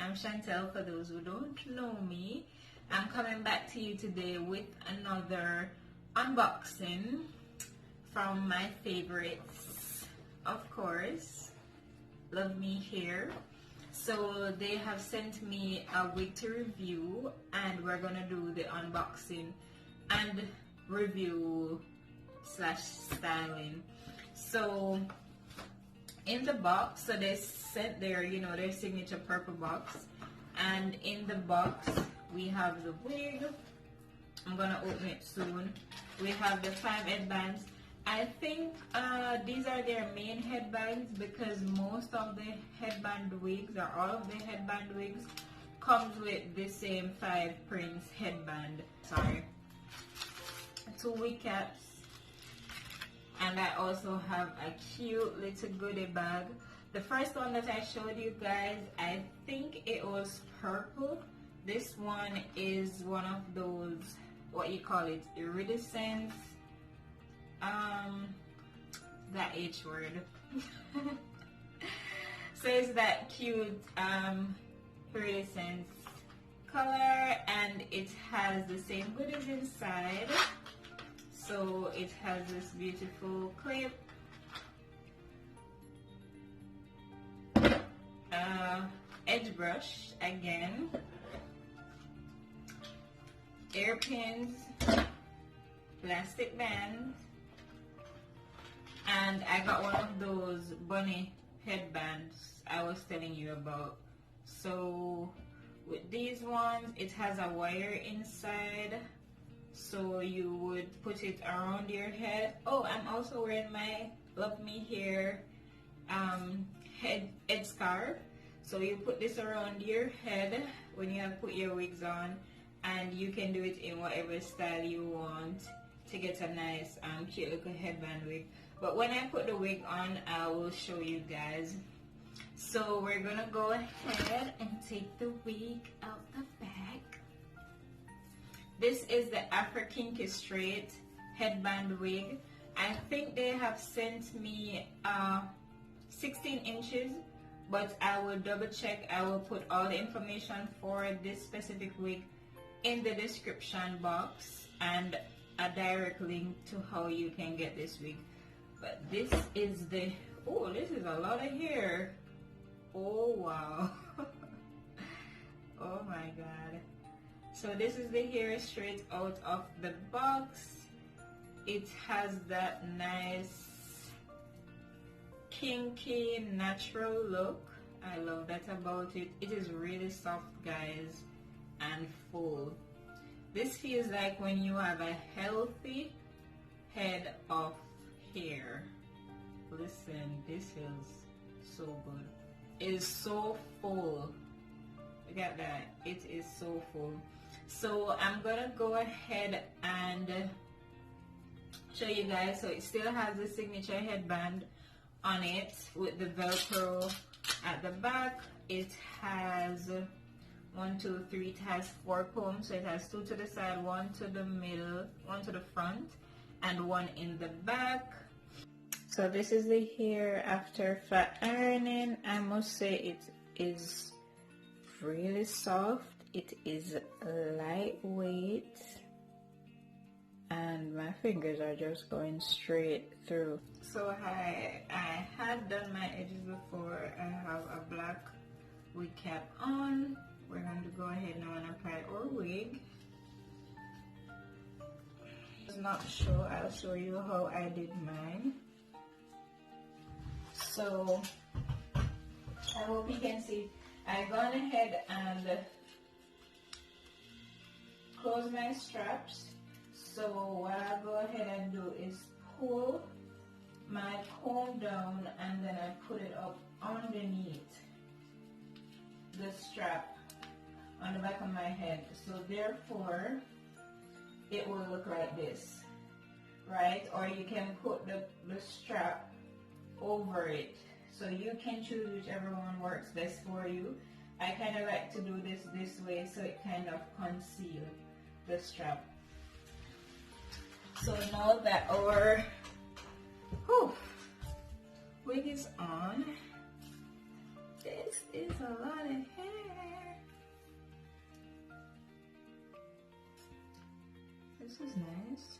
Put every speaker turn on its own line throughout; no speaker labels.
I'm Chantel for those who don't know me. I'm coming back to you today with another unboxing from my favorites, of course, Luvme here. So they have sent me a wig to review and we're gonna do the unboxing and review slash styling. So in the box, so they sent their, their signature purple box, and in the box we have the wig. I'm gonna open it soon. We have the 5 headbands. I think these are their main headbands because most of the headband wigs, or all of the headband wigs, comes with the same 5 prints headband. Sorry. 2 wig caps. And I also have a cute little goodie bag. The first one that I showed you guys, I think it was purple. This one is one of those, what you call it, iridescent, that H word. So it's that cute iridescent color, and it has the same goodies inside. So it has this beautiful clip, edge brush again, hairpins, plastic bands, and I got one of those bunny headbands I was telling you about. So with these ones, it has a wire inside, so you would put it around your head. Oh, I'm also wearing my Luvme hair head scarf. So you put this around your head when you have put your wigs on, and you can do it in whatever style you want to get a nice cute little headband wig. But when I put the wig on, I will show you guys. So we're gonna go ahead and take the wig out the bag. This is the Kinky straight headband wig. I think they have sent me 16 inches, but I will double check. I will put all the information for this specific wig in the description box and a direct link to how you can get this wig. But this is the, oh, this is a lot of hair. Oh wow. Oh my god. So this is the hair straight out of the box. It has that nice kinky natural look. I love that about it. It is really soft, guys, and full. This feels like when you have a healthy head of hair. Listen, this feels so good. It is so full. Look at that. It is so full. So I'm gonna go ahead and show you guys. So it still has the signature headband on it with the Velcro at the back. It has 1, 2, 3. It has 4 combs. So it has 2 to the side, 1 to the middle, 1 to the front, and 1 in the back. So this is the hair after flat ironing. I must say it is really soft. It is lightweight, and my fingers are just going straight through. So I had done my edges before. I have a black wig cap on. We're going to go ahead now and apply our wig. It's not sure. I'll show you how I did mine. So I hope you can see. I've gone ahead and close my straps. So what I'll go ahead and do is pull my comb down, and then I put it up underneath the strap on the back of my head. So therefore it will look like this, right? Or you can put the strap over it. So you can choose whichever one works best for you. I kind of like to do this way, so it kind of conceals the strap. So now that our wig is on, this is a lot of hair. this is nice.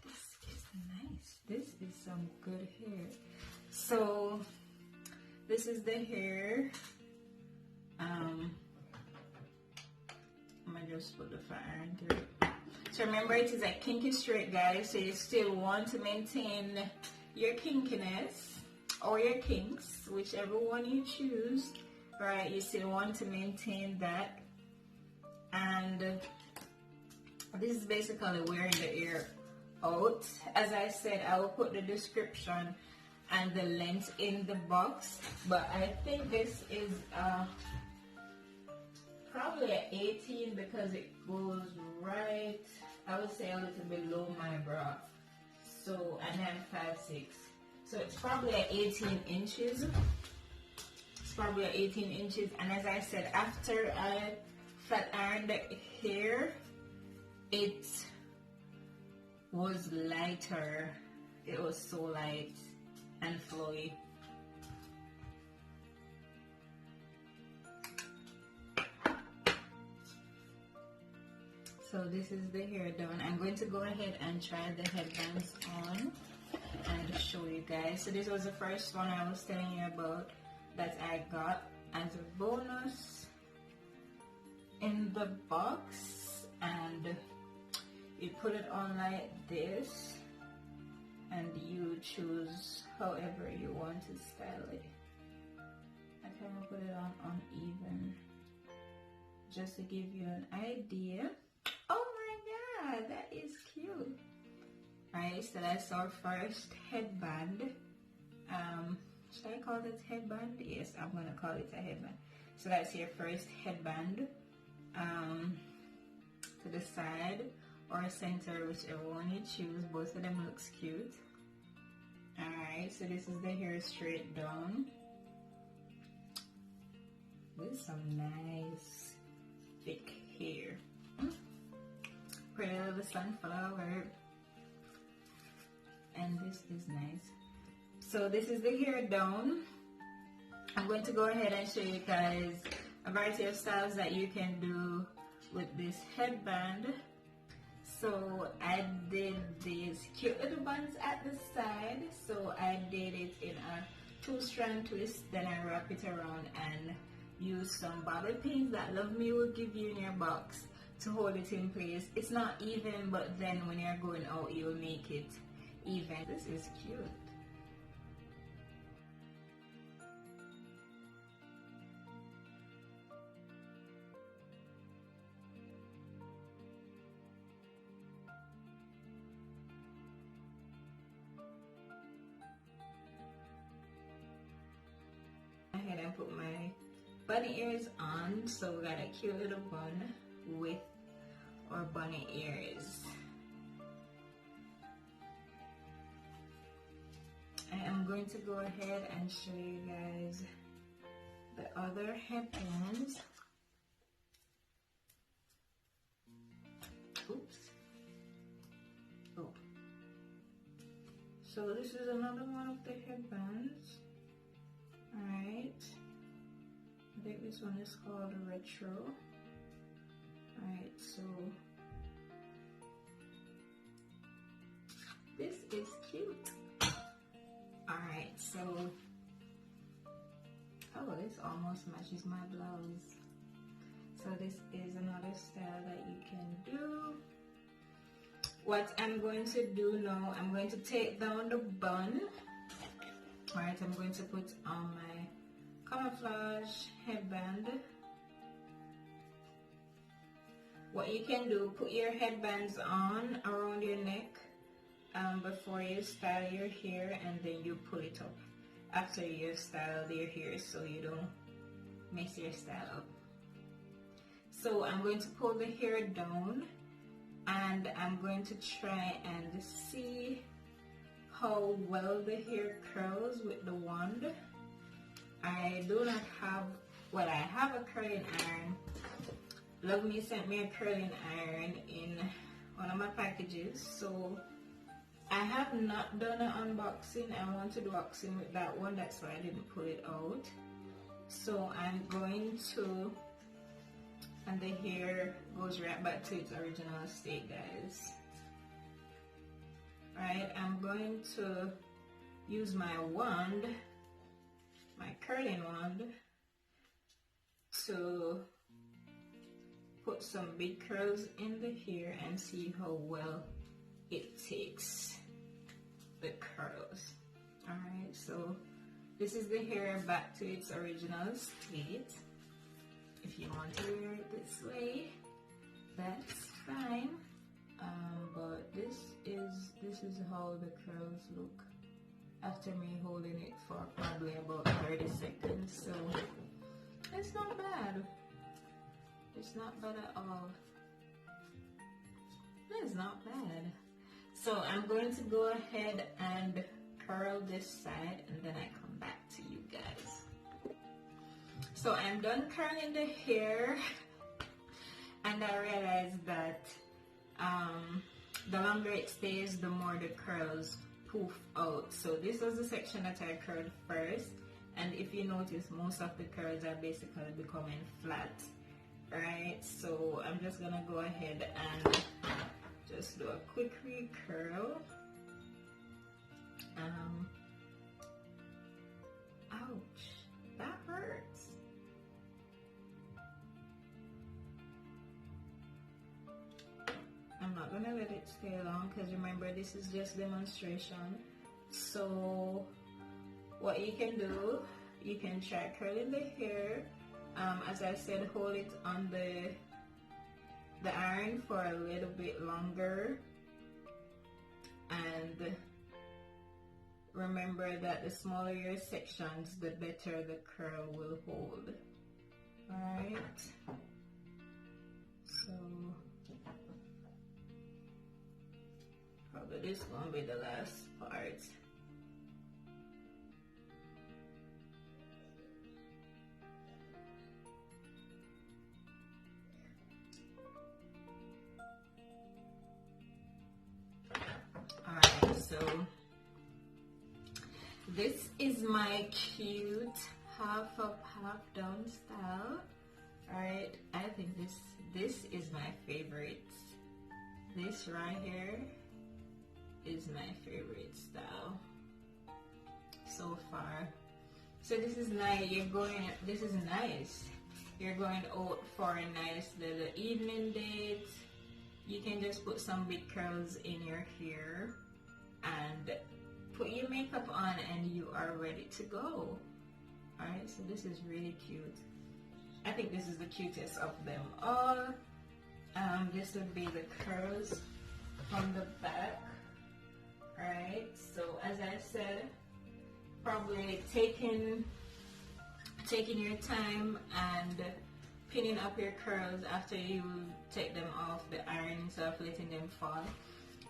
This is nice. This is some good hair. So this is the hair. I'm gonna just put the fat iron through it. So remember, it is a kinky straight, guys. So you still want to maintain your kinkiness or your kinks, whichever one you choose, right? You still want to maintain that. And this is basically wearing the hair out. As I said, I will put the description and the length in the box, but I think this is probably an 18 because it goes right, I would say, a little below my bra. So, and I'm 5'6", so it's probably at 18 inches. It's probably at 18 inches. And as I said, after I flat ironed the hair, it was lighter. It was so light and flowy. So this is the hair done. I'm going to go ahead and try the headbands on and show you guys. So this was the first one I was telling you about that I got as a bonus in the box, and you put it on like this and you choose however you want to style it. I kind of put it on uneven just to give you an idea. Oh my god, that is cute. Alright, so that's our first headband. Should I call it headband? Yes, I'm gonna call it a headband. So that's your first headband. To the side or center, whichever one you choose. Both of them looks cute. Alright, so this is the hair straight down. This is some nice thick hair. Pretty little sunflower. And this is nice. So this is the hair down. I'm going to go ahead and show you guys a variety of styles that you can do with this headband. So I did these cute little buns at the side. So I did it in a 2-strand twist, then I wrap it around and use some bobby pins that Luvme will give you in your box to hold it in place. It's not even, but then when you're going out, you'll make it even. This is cute. Ahead and put my bunny ears on. So we got a cute little bun with our bunny ears. I am going to go ahead and show you guys the other headbands. Oops. Oh. So this is another one of the headbands. Alright. I think this one is called Retro. Alright, so this is cute. Alright, so oh, this almost matches my blouse. So this is another style that you can do. What I'm going to do now, I'm going to take down the bun. Alright, I'm going to put on my camouflage headband. What you can do, put your headbands on around your neck before you style your hair, and then you pull it up after you've styled your hair so you don't mess your style up. So I'm going to pull the hair down and I'm going to try and see how well the hair curls with the wand. I do not have, well, I have a curling iron. Luvme sent me a curling iron in one of my packages, so I have not done an unboxing. I want to do unboxing with that one, that's why I didn't pull it out. So I'm going to and the hair goes right back to its original state, guys. Alright, I'm going to use my wand, my curling wand, to put some big curls in the hair and see how well it takes the curls. Alright, so this is the hair back to its original state. If you want to wear it this way, that's fine. But this is how the curls look after me holding it for probably about 30 seconds. So it's not bad. It's not bad at all. It's not bad. So I'm going to go ahead and curl this side, and then I come back to you guys. So I'm done curling the hair, and I realized that the longer it stays, the more the curls poof out. So this was the section that I curled first, and if you notice, most of the curls are basically becoming flat, right? So I'm just gonna go ahead and just do a quick recurl. Ouch, that hurts. I'm not gonna let it stay long, because remember, this is just demonstration. So what you can do, you can try curling the hair. As I said, hold it on the iron for a little bit longer, and remember that the smaller your sections, the better the curl will hold. Alright, so probably this won't be the last part. Alright, so this is my cute half up, half down style. Alright, I think this is my favorite. This right here is my favorite style so far. So this is nice. This is nice. You're going out for a nice little evening date. You can just put some big curls in your hair and put your makeup on, and you are ready to go. Alright, so this is really cute. I think this is the cutest of them all. This would be the curls from the back. Alright, so as I said, probably taking your time and pinning up your curls after you take them off the iron instead of letting them fall.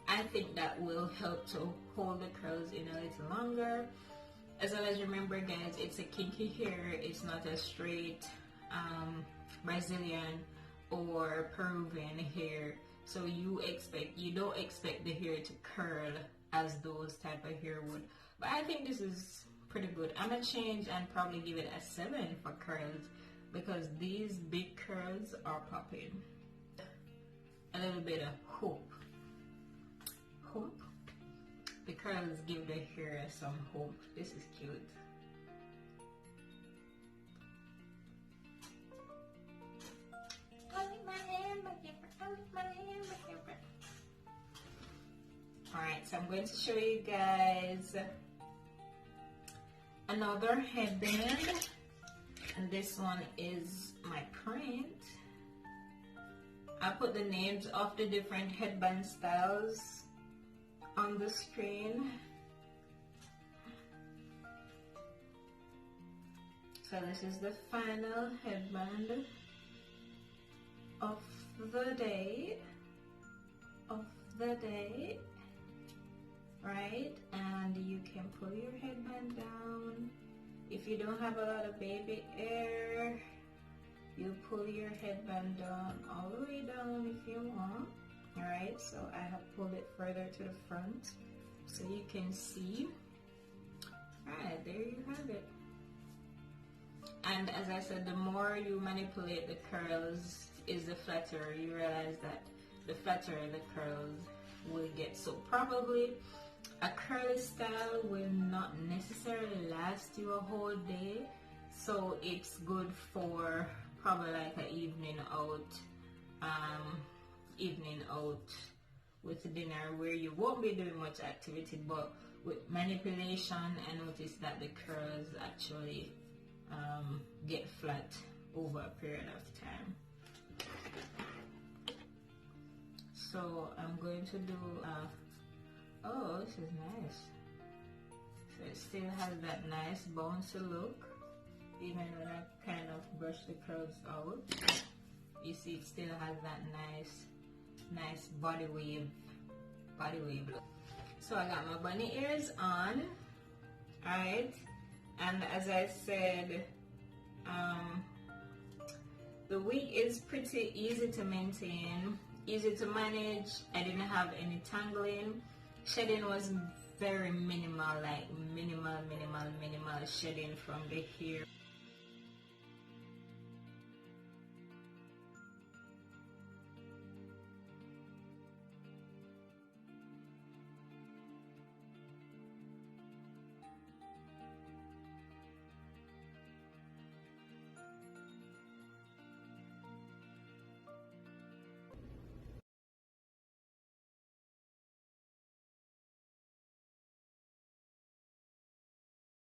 I think that will help to hold the curls in a little longer. As well as remember, guys, it's a kinky hair. It's not a straight Brazilian or Peruvian hair. So you don't expect the hair to curl as those type of hair would. But I think this is pretty good. I'm gonna change and probably give it a 7 for curls, because these big curls are popping. A little bit of hope. The curls give the hair some hope. This is cute. Alright, so I'm going to show you guys another headband, and this one is my print. I put the names of the different headband styles on the screen. So this is the final headband of the day. Right? And you can pull your headband down. If you don't have a lot of baby hair, you pull your headband down all the way down if you want. Alright, so I have pulled it further to the front so you can see. Alright, there you have it. And as I said, the more you manipulate the curls, is the flatter, you realize that the flatter the curls will get. So probably a curly style will not necessarily last you a whole day, so it's good for probably like an evening out with dinner, where you won't be doing much activity, but with manipulation I noticed that the curls actually get flat over a period of time. So I'm going to do oh, this is nice. So it still has that nice bouncy look even when I kind of brush the curls out. You see it still has that nice body wave look. So I got my bunny ears on, alright, and as I said, the wig is pretty easy to maintain, easy to manage. I didn't have any tangling. Shedding was very minimal, like minimal shedding from the hair.